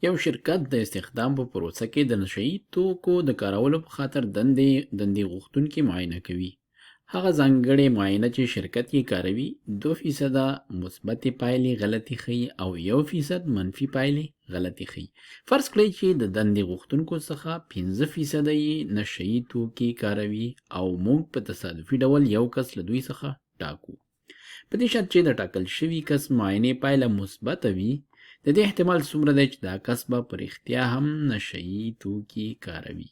یو شرکت د استخدام په پروسه کې د نشهیي توکو د کارولو په خاطر دندې غوښتونکي معاینه کوي. هغه ځانګړې معاینه چې شرکت یې کاروي 2% مثبتې پایلې غلطي ښیي او 1% منفي پایلې غلطي ښیي. فرض کړئ چې د دندې غوښتونکو څخه 15% یې نشهیي توکي کاروي او موږ په تصادفي ډول یو کس له دوی څخه ټاکو. په دې شرط چې د ټاکل شوي کس معاینې پایله مثبته وي، د دې احتمال څومره دی چې دا کس به په رښتیا هم نشهیي توکي کاروي.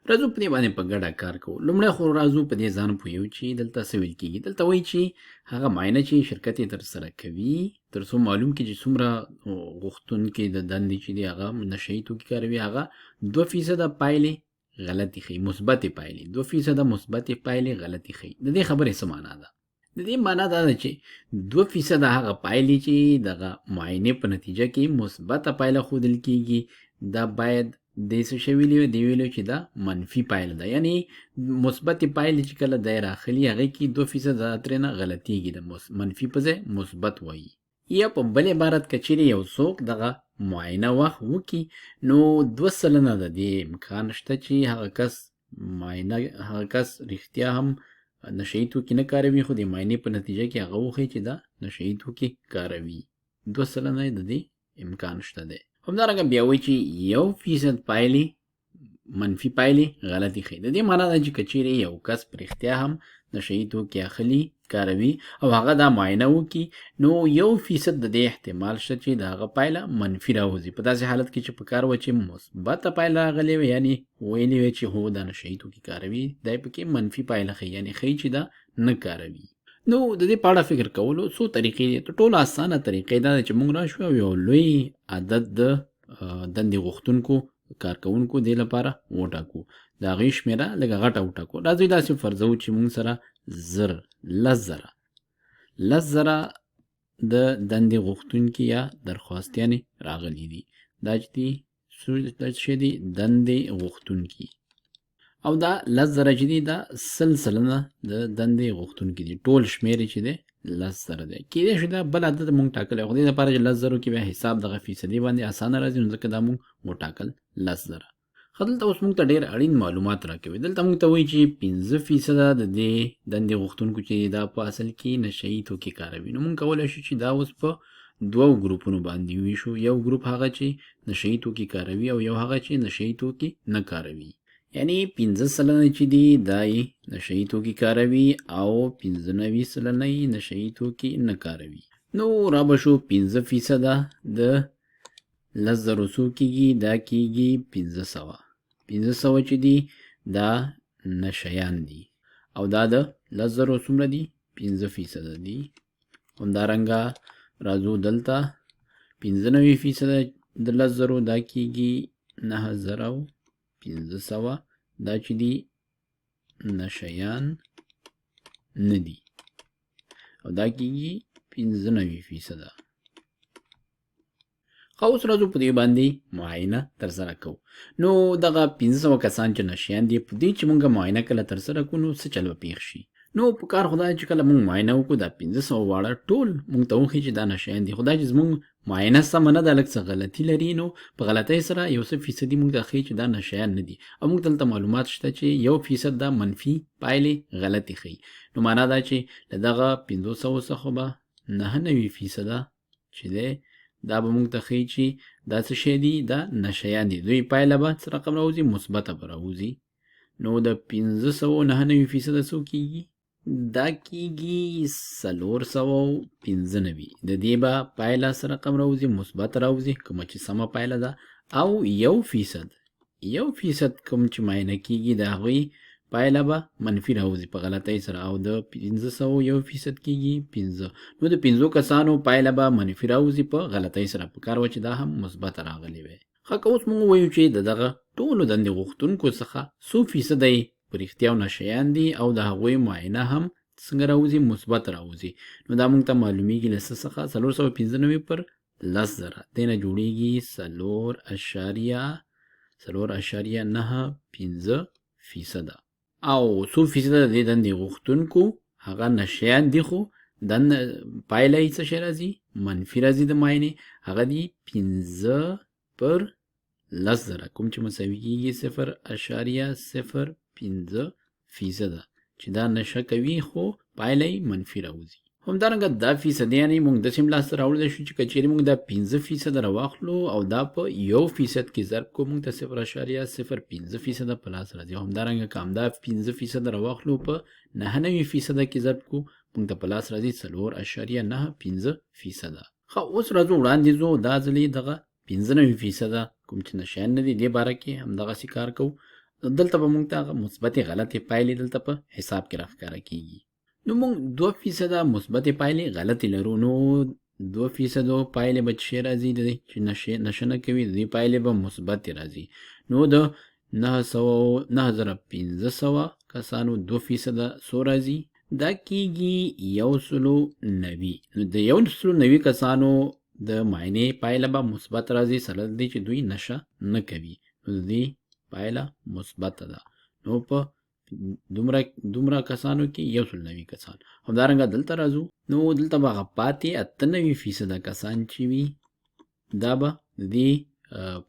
راځو په دې باندې په ګډه کار کوو. لومړی خو راځو په دې ځان پوهیو چې دلته څه ویل کېږي. دلته وایي چې هغه معاینه چې شرکت یې ترسره کوي تر څو معلوم کړي چې څومره غوښتونکي د دندې چې دی هغه نشهیي توکي کاروي، هغه 2% پایلې غلطي ښیي، مثبتې پایلې 2% مثبتې پایلې غلطي ښیي. د دې خبرې څه معنا ده؟ د دې معنا دا ده چې 2% هغه پایلې چې دغه معاینې په نتیجه کې مثبته پایله ښودل کېږي، دا باید د څه شی ویلي وي؟ دې ویلي چې دا منفي پایله ده. یعنې مثبتې پایلې چې کله دی راخلي هغې کې 2% ترېنه غلطېږي، د منفي په ځای مثبت وایي. یا په بل عبارت که چیرې یو څوک دغه معاینه وخت وکړي نو 2% د دې امکان شته چې هغه کس رښتیا هم نشهیي توکي نه کاروي، خو د معاینې په نتیجه کې هغه وښیي چې دا نشهیي توکي کاروي. 2% د دې امکان شته دی. همدارنګه بیا وایي چې 1% پایلې منفي پایلې غلطي ښیي. د دې معنا ده چې که چیرې یو کس په رښتیا هم نشهیي توکي اخلي، کاروي او هغه دا معاینه وکړي نو 1% د دې احتمال شته چې د هغه پایله منفي راوځي. په داسې حالت کې چې په کار و چې مثبته پایله راغلې وي، یعنې ویلې وي چې هو دا نشهیي توکي کاروي، دی پکې منفي پایله ښیي، یعنې ښیي چې دا نه کاروي. نو د دې په اړه فکر کولو څو طریقې دي. تر ټولو اسانه طریقې دا ده چې موږ راشو او یو لوی عدد د دندې غوښتونکو کارکوونکو دې لپاره وټاکو، د هغې شمېره لږه غټه وټاکو. راځئ داسې فرضوو چې موږ سره 10,000 د دندې غوښتونکي یا درخواستیانې راغلي دي. دا چې دي دندې غوښتونکي، او دا 10,000 چې دي دا 100% د دندې غوښتونکي دي. ټول شمېر چې دی 10,000 دی. کېدای شي دا بل عدد موږ ټاکلی خو دې لپاره چې 10,000 کې بیا حساب دغه فیصدي باندې اسانه راځي، نو ځکه دا موږ وټاکل 10,000. ښه، دلته اوس موږ ته ډېر اړین معلومات راکوي. دلته موږ ته وایي چې 15% د دې دندې غوښتونکو چې دا په اصل کې نشهیي توکي کاروي. نو موږ کولی شو چې دا اوس په دوو ګروپونو باندې وویشو. یو ګروپ هغه چې نشهیي توکي کاروي او یو هغه چې نشهیي توکي نه کاروي. یعنې 15% چې دي دا یې نشهیي توکي کاروي او 95% یې نشهیي توکي نه کاروي. نو را به شو 15% د 10,000 څو کېږي؟ دا کېږي 1500 چې دي دا نشهیان دي، او دا د 10,000 څومره دي؟ 15% دي. همدارنګه راځو دلته 95% د 10,000 دا کېږي 9,500، دا چې دي نشهیان نه دي، او دا کېږي 95%. اوس راځو په دې باندې معاینه ترسره کوو. نو دغه 500 کسان چې نشهیان دي، په دې چې موږ معاینه کله ترسره کوو نو څه چل به پېښ شي؟ نو په کار خو دا چې کله موږ معاینه وکړو دا 500 واړه ټول موږ ته وښیي چې دا نشهیان دي، خو دا چې زموږ معاینه سمه نه ده، لږ څه غلطي لري، نو په غلطۍ سره یو څه فیصدي موږ ته ښیي چې دا نشهیان نه دي. او موږ دلته معلومات شته چې 1% دا منفي پایلې غلطي ښیي. نو معنا دا چې له دغه 500 څخه به 99% چې دی دا به موږ ته ښیي چې دا څه شی دي؟ دا نشهیان دي. دوی پایله به څه رقم راوځي؟ مثبته به راوځي. نو د 599% څو کېږي؟ دا کېږي 495. د دې به پایله څه رقم راوځي؟ مثبت راوځي، کومه چې سمه پایله ده. او 1% کوم چې معاینه کېږي د هغوی پایله به منفي راوځي په غلطۍ سره، او د 500 1% کېږي 5. نو د 5 کسانو پایله به منفي راوځي په غلطۍ سره، په کار و چې دا هم مثبت راغلی وي. ښه، که اوس موږ ووایو چې د دغه ټولو دندې غوښتونکو څخه څو فیصده یې په رښتیا نشهیان دي او د هغوی معاینه هم څنګه راوځي؟ مثبت راوځي. نو دا موږ ته معلومیږي له څه څخه؟ 495 پر 10,000 دې نه جوړیږي 4.95%. او څو فیصده د دې دندې غوښتونکو هغه نشهیان دي، خو پایله یې څه شی راځي؟ منفي راځي د معاینې، هغه دي 15 پر 10,000 کوم چې مساوي کیږي 0.05% چې دا نشه کوي خو پایله یې منفي راوځي. همدارنګه دا فیصدیانې موږ داسې هم لاسته راوړلی شو چې که چیرې موږ دا 15% راواخلو او دا په 1% کې ضرب کو موږ ته 0.05% په لاس راځي. همدارنګه که همدا 15% راواخلو په 99% کې ضرب کو موږ ته په لاس راځي 4.95%. ښه اوس راځو وړاندې ځو دا ځلې دغه 95% کوم چې نشیان نه دي دې باره کې همدغسې کار کوو. دلته به موږ ته هغه مثبتې غلطې پایلې دلته په حساب کې راښکاره کیږي. نو موږ 2% مثبتې پایلې غلطې لرو. نو 2% پایلې به چې راځي د دې چې نشه نه کوي د دې پایلې به مثبتې راځي. نو د 9500 کسانو 2% څو راځي؟ دا کیږي 190. نو د 190 کسانو د معاینې پایله به مثبت راځي سره د دې چې دوی نشه نه کوي. نو د دې پایله مثبته ده. نو په دومره کسانو کې 190 کسان. همدارنګه دلته راځو نو دلته به هغه پاتې 98% کسان چې وي دا به د دې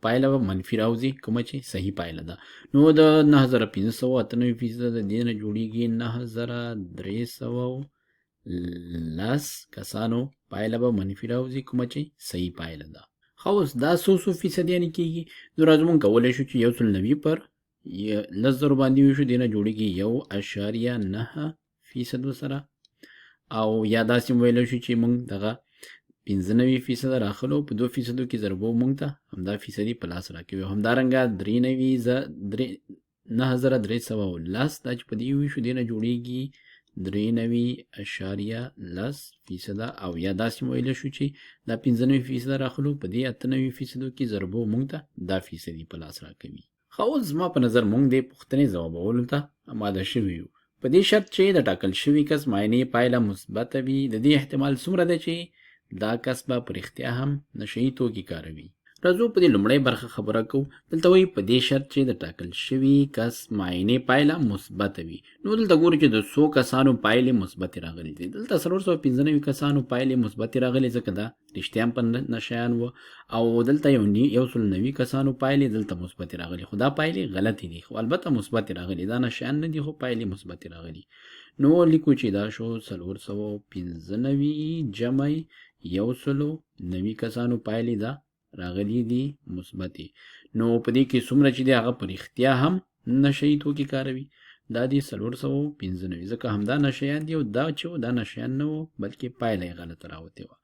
پایله به منفي راوځي کومه چې صحیح پایله ده. نو د 9598% د دې نه جوړیږي 9310 کسانو پایله به منفي راوځي کومه چې صحیح پایله ده. خو اوس دا څو فیصدیانې کیږي؟ نو راځو موږ کولی شو چې 190 پر 10,000 باندې وشو دې نه جوړیږي 1.9% سره. او یا داسې ویلی شو چې موږ دغه 95% راخلو په 2% کې ضربو موږ ته همدا فیصدي په لاس راکوي. همدارنګه 9310 دا چې په دې وشو دې نه جوړیږي 93.10%. او یا داسې ویلی شو چې دا 95% راخلو په دې 98% کې ضربو موږ ته دا فیصدي په لاس راکوي. خو اوس زما په نظر موږ دې پوښتنې ځوابولو ته آماده شوي یو په دې شرط چې د ټاکل شوي کس معاینې پایله مثبته وي. د دې احتمال څومره دی چې دا کس به په رښتیا هم نشه یي توکي کاروي. راځو په دې لومړۍ برخه خبره کوو. دلته وایي په دې شرط چې د ټاکل شوي کس معاینې پایله مثبته وي. نو دلته ګورو چې د 100 کسانو پایلې مثبتې راغلي دي. دلته 495 کسانو پایلې مثبتې راغلي ځکه دا رښتیا هم په نشیان و. او دلته 190 کسانو پایلې دلته مثبتې راغلي خو دا پایلې غلطې دي. خو البته مثبتې راغلي دا نشیان نه دي خو پایلې مثبتې راغلي. نو لیکو چې دا شو 495 جمع 190 کسانو پایلې دا راغلي دي مثبتې. نو په دې کې څومره چې دی هغه په رښتیا هم نشه یي توکي کاروي دا دي 495 ځکه همدا نشیان دي او دا چې دا نشیان نه وو بلکې پایله یې غلطه راوتې وه.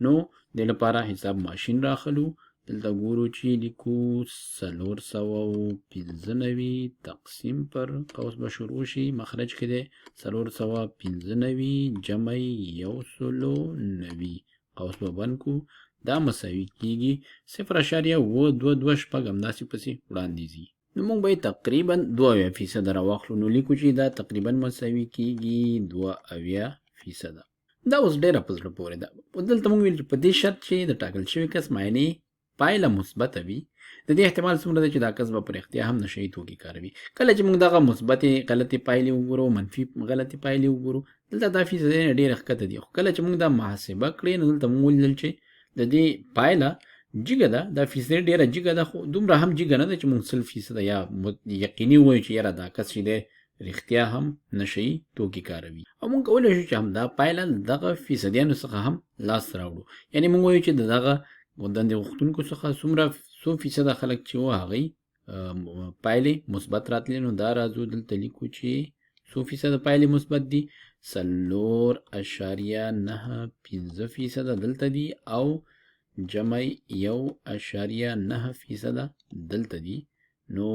نو دې لپاره حساب ماشین راخلو. دلته ګورو چې لیکو 495 تقسیم پر قوس به شروع شي مخرج کې دی 495 جمع 190 قوس به بند کو دا مساوي کیږي 0.222 همداسې پسې وړاندې ځي. نو موږ به تقریبا 2% راواخلو. نو لیکو چې دا تقریبا مساوي کیږي 2%. دا اوس ډېره په زړه پورې ده. دلته موږ ویل چې په دې شرط چې د ټاکل شوي کس معاینې پایله مثبته وي د دې احتمال څومره دی چې دا کس به په رښتیا هم نشه یي توکي کاروي. کله چې موږ دغه مثبتې غلطې پایلې وګورو منفي غلطې پایلې وګورو دلته دا فیصدیانې ډېره ښکته دي. خو کله چې موږ دا محاسبه کړې نو دلته موږ ولیدل چې د دې پایله جګه ده. دا فیصدي ډېره جګه ده خو دومره هم جګه نه ده چې موږ 100% یا یقیني ووایو چې یاره دا کس چې دی رښتیا هم نشه یي توکي کاروي. او موږ کولی شو چې همدا پایله دغه فیصدیانو څخه هم لاس راوړو. یعنې موږ وایو چې د دغه دندې غوښتونکو څخه څو فیصده خلک چې وو هغوی پایلې مثبت راتلې. نو دا راځو دلته لیکو چې څو فیصده پایلې مثبت دي 4.95% دلته دي او جمع 1.9% دلته دي. نو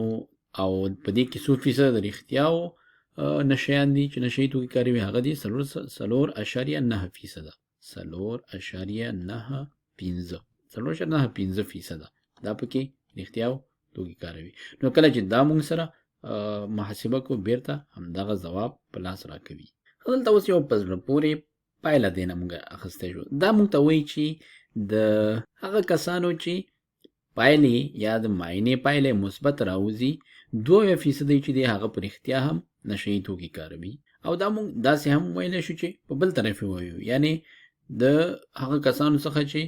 او په دې کې څو فیصده د رښتیاو نشیان دي چې نشه یي توکي کاروي هغه دي 4.9%. 4.9% دا پکې رښتیاو توکي کاروي. نو کله چې دا موږ سره محاسبه کو بیرته همدغه ځواب په لاس راکوي. دلته اوس یو په زړه پورې پایله دی نه موږ اخیستی شو. دا موږ ته وایي چې د هغه کسانو چې پایلې یا د معاینې پایلې مثبت راوځي 2% چې دی هغه په رښتیا هم نشه یي توکي کاروي. او دا موږ داسې هم ویلی شو چې په بل طرف یې ووایو یعنې د هغه کسانو څخه چې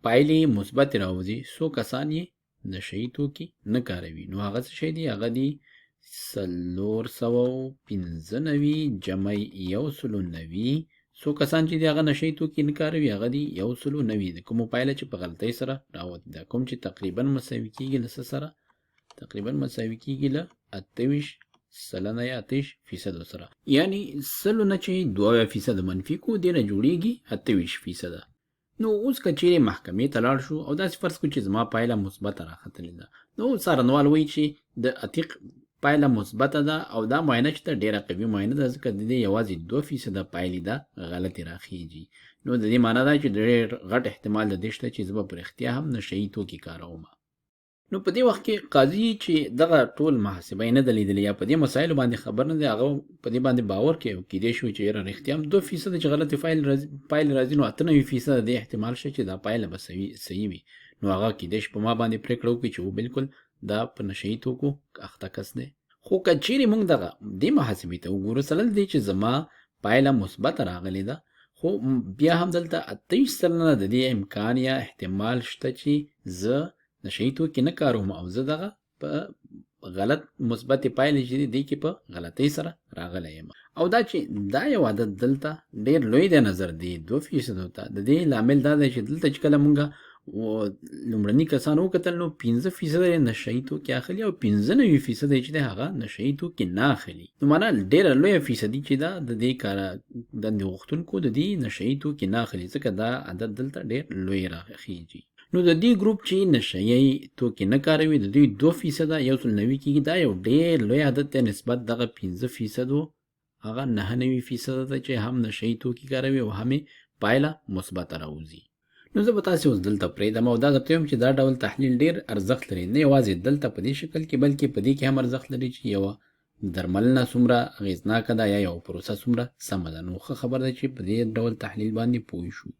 پایلې مثبت راوځي 100 کسان یې نشهیي توکي نه کاروي، نو هغه څه شی دی؟ هغه دی 495 جمع 190. څو کسان چې دی هغه نشهیي توکي نه کاروي هغه دی 190. د کومو پایله چې په غلطۍ سره راوتې ده، کوم چې تقریبا مساوي کېږي له څه سره؟ تقریبا مساوي کېږي له 28 سلنه یا 28% سره، یعنی سلو نه چې 2% منفي کو دې نه جوړېږي 28%. نو اوس که چیرې محکمې ته لاړ شو او داسې فرض کړو چې زما پایله مثبته راختلې ده، نو څارنوال وایي چې د عتیق پایله مثبته ده او دا معاینه چې ده ډېره قوي معاینه ده، ځکه د دې یوازې 2% پایلې ده غلطې راخیږي. نو د دې معنا ده چې ډېر غټ احتمال د دې شته چې زه به په رښتیا هم نشهیي توکي کاروم. نو په دې وخت کې قاضي چې دغه ټول محاسبه یې نه ده لیدلې یا په دې مسایلو باندې خبر نه دی، هغه په دې باندې باور کوي او کیدای شي چې یاره رښتیا هم 2% چې غلطې پایلې راځي، نو 98% د احتمال شته چې دا پایله به صحیح وي. نو هغه کیدای شي په ما باندې پرېکړه وکړي چې بالکل دا په نشهیي توکو اخته کس دی. خو که چیرې موږ دغه دې محاسبې ته وګورو، سلل دی چې زما پایله مثبته راغلې ده، خو بیا هم دلته 28 سلنه د دې امکان یا احتمال شته چې زه نشهیي توکي نه کاروم او زه دغه په غلط مثبتې پایلې چې دی کې په غلطۍ سره راغلی یم. او دا چې دا یو عدد دلته ډېر لوی دی نظر دی 2% ته، د دې لامل دا دی چې دلته چې کله مونږ لومړني کسان وکتل نو 15% نشهیي توکي اخلي او 95% چې دی هغه نشهیي توکي نه اخلي. نو معنا ډېره لویه فیصدي چې ده د دې کاره دندې غوښتونکو د دې نشهیي توکي نه اخلي، ځکه دا عدد دلته ډېر لوی راخیږي. نو د دې ګروپ چې نشهیي توکي نه کاروي د دوی 2% 190 کېږي، دا یو ډېر لوی عدد دی نسبت دغه 15% هغه 99% ده چې هم نشهیي توکي کاروي او هم پایله مثبته راوځي. نو زه به تاسې اوس دلته پرېږدم او دا درته وایم چې دا ډول تحلیل ډېر ارزښت لري، نه یوازې دلته په دې شکل کې بلکې په دې کې هم ارزښت لري چې یوه درملنه څومره اغېزناکه ده یا یو پروسه څومره سمه ده. نو ښه خبر ده چې په دې ډول تحلیل باندې پوه شو.